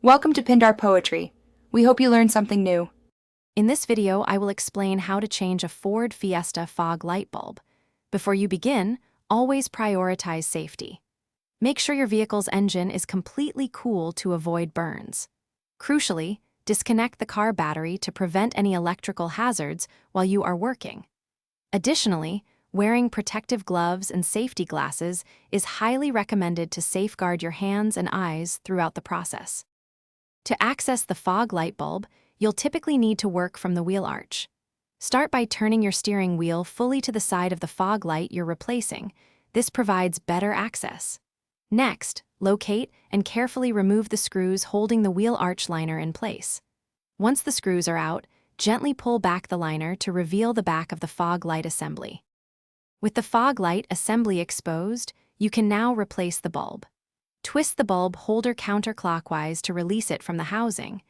Welcome to Pindar Poetry. We hope you learned something new. In this video, I will explain how to change a Ford Fiesta fog light bulb. Before you begin, always prioritize safety. Make sure your vehicle's engine is completely cool to avoid burns. Crucially, disconnect the car battery to prevent any electrical hazards while you are working. Additionally, wearing protective gloves and safety glasses is highly recommended to safeguard your hands and eyes throughout the process. To access the fog light bulb, you'll typically need to work from the wheel arch. Start by turning your steering wheel fully to the side of the fog light you're replacing. This provides better access. Next, locate and carefully remove the screws holding the wheel arch liner in place. Once the screws are out, gently pull back the liner to reveal the back of the fog light assembly. With the fog light assembly exposed, you can now replace the bulb. Twist the bulb holder counterclockwise to release it from the housing.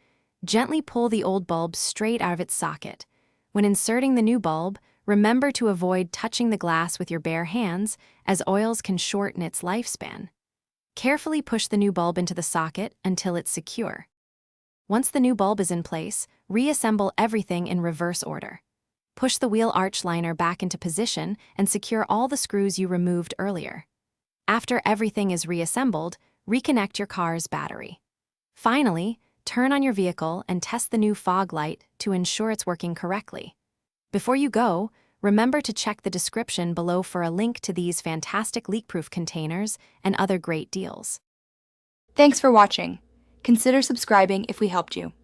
Gently pull the old bulb straight out of its socket. When inserting the new bulb, remember to avoid touching the glass with your bare hands, as oils can shorten its lifespan. Carefully push the new bulb into the socket until it's secure. Once the new bulb is in place, reassemble everything in reverse order. Push the wheel arch liner back into position and secure all the screws you removed earlier. After everything is reassembled, reconnect your car's battery. Finally, turn on your vehicle and test the new fog light to ensure it's working correctly. Before you go, remember to check the description below for a link to these fantastic leak-proof containers and other great deals. Thanks for watching. Consider subscribing if we helped you.